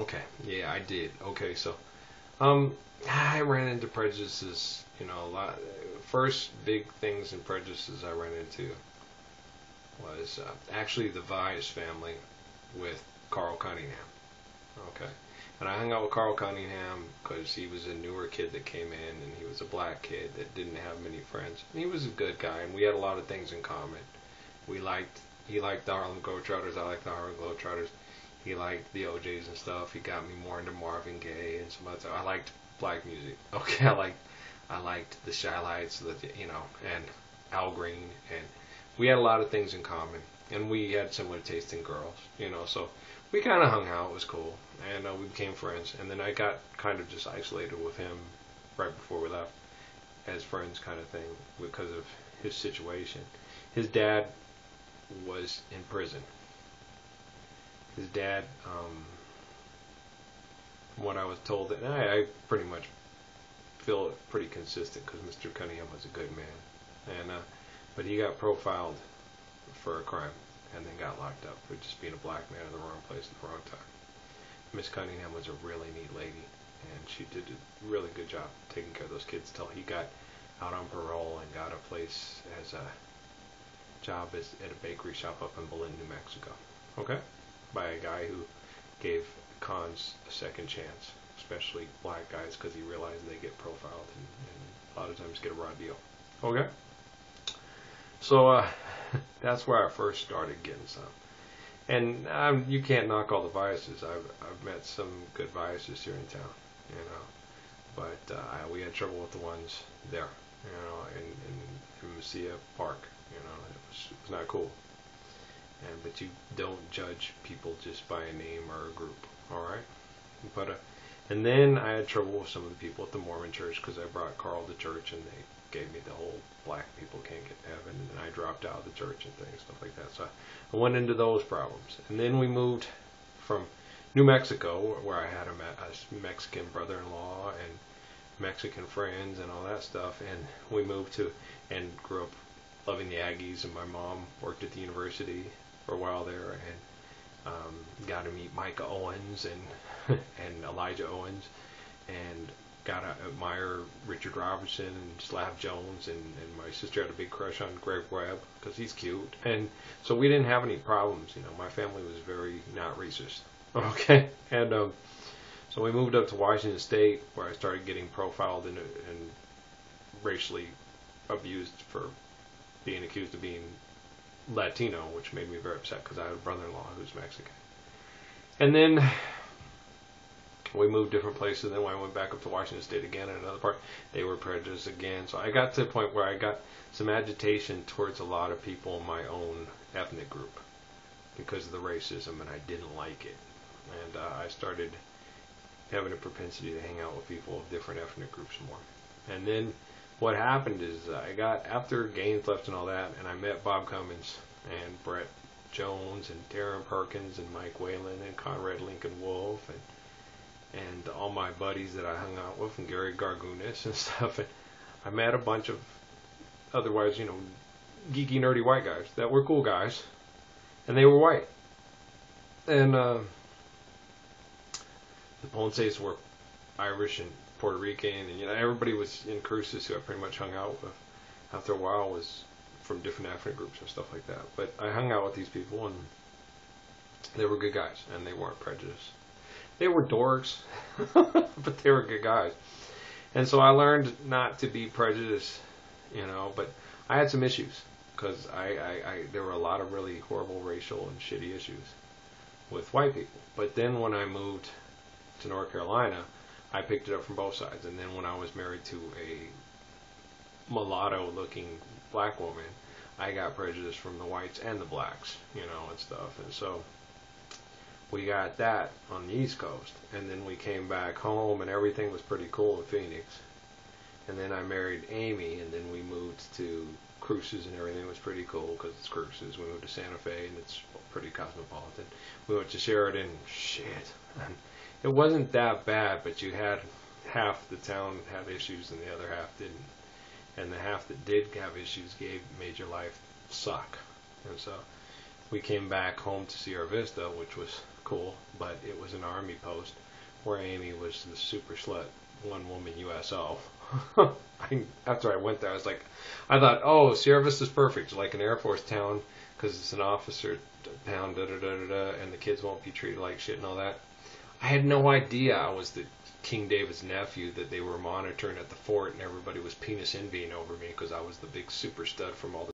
Okay, yeah, I did. Okay, so um, I ran into prejudices. You know, a lot. First big things and prejudices I ran into was actually the Vyas family with Carl Cunningham. Okay, and I hung out with Carl Cunningham because he was a newer kid that came in, and he was a black kid that didn't have many friends. And he was a good guy, and we had a lot of things in common. We liked He liked the Harlem Globetrotters. I liked the Harlem Globetrotters. He liked the OJ's and stuff. He got me more into Marvin Gaye and some other stuff. I liked black music. Okay, I liked the Shy-Lights, and Al Green, and we had a lot of things in common, and we had similar taste in girls. So we kind of hung out. It was cool, and we became friends. And then I got kind of just isolated with him right before we left as friends, kind of thing, because of his situation. His dad was in prison. His dad, what I was told, and I pretty much feel pretty consistent because Mr. Cunningham was a good man, and but he got profiled for a crime and then got locked up for just being a black man in the wrong place at the wrong time. Miss Cunningham was a really neat lady, and she did a really good job taking care of those kids till he got out on parole and got a place as a job at a bakery shop up in Belen, New Mexico. Okay? By a guy who gave cons a second chance, especially black guys, because he realized they get profiled and a lot of times get a raw deal. Okay? So that's where I first started getting some. And you can't knock all the biases. I've met some good biases here in town, But we had trouble with the ones there, in Mesilla Park. It was not cool. But you don't judge people just by a name or a group, all right? And then I had trouble with some of the people at the Mormon church because I brought Carl to church and they gave me the whole black people can't get to heaven, and I dropped out of the church and things, stuff like that. So I went into those problems. And then we moved from New Mexico, where I had a Mexican brother-in-law and Mexican friends and all that stuff, and we moved to and grew up loving the Aggies, and my mom worked at the university for a while there, and got to meet Micah Owens and and Elijah Owens, and got to admire Richard Robertson and Slab Jones, and my sister had a big crush on Greg Webb because he's cute, and so we didn't have any problems. My family was very not racist. Okay, and so we moved up to Washington State, where I started getting profiled and racially abused for being accused of being Latino, which made me very upset because I have a brother-in-law who's Mexican. And then we moved different places. Then when I went back up to Washington State again in another part, they were prejudiced again. So I got to the point where I got some agitation towards a lot of people in my own ethnic group because of the racism, and I didn't like it. And I started having a propensity to hang out with people of different ethnic groups more. And then what happened is after Gaines left and all that, and I met Bob Cummins and Brett Jones and Darren Perkins and Mike Whalen and Conrad Lincoln Wolf and all my buddies that I hung out with and Gary Gargunis and stuff. And I met a bunch of otherwise, geeky, nerdy white guys that were cool guys, and they were white. And the Ponces were Irish and Puerto Rican, and everybody was in Cruces who I pretty much hung out with. After a while, was from different ethnic groups and stuff like that. But I hung out with these people, and they were good guys, and they weren't prejudiced. They were dorks, but they were good guys. And so I learned not to be prejudiced, But I had some issues because there were a lot of really horrible racial and shitty issues with white people. But then when I moved to North Carolina, I picked it up from both sides. And then when I was married to a mulatto-looking black woman, I got prejudice from the whites and the blacks, and stuff. And so we got that on the East Coast. And then we came back home, and everything was pretty cool in Phoenix. And then I married Amy, and then we moved to Cruces, and everything was pretty cool because it's Cruces. We moved to Santa Fe, and it's pretty cosmopolitan. We went to Sheridan. Shit. It wasn't that bad, but you had half the town had issues and the other half didn't. And the half that did have issues made your life suck. And so we came back home to Sierra Vista, which was cool, but it was an army post where Amy was the super slut, one woman USO. After I went there, I thought, oh, Sierra Vista's perfect, like an Air Force town, because it's an officer town, and the kids won't be treated like shit and all that. I had no idea I was the King David's nephew that they were monitoring at the fort, and everybody was penis envying over me because I was the big super stud from all the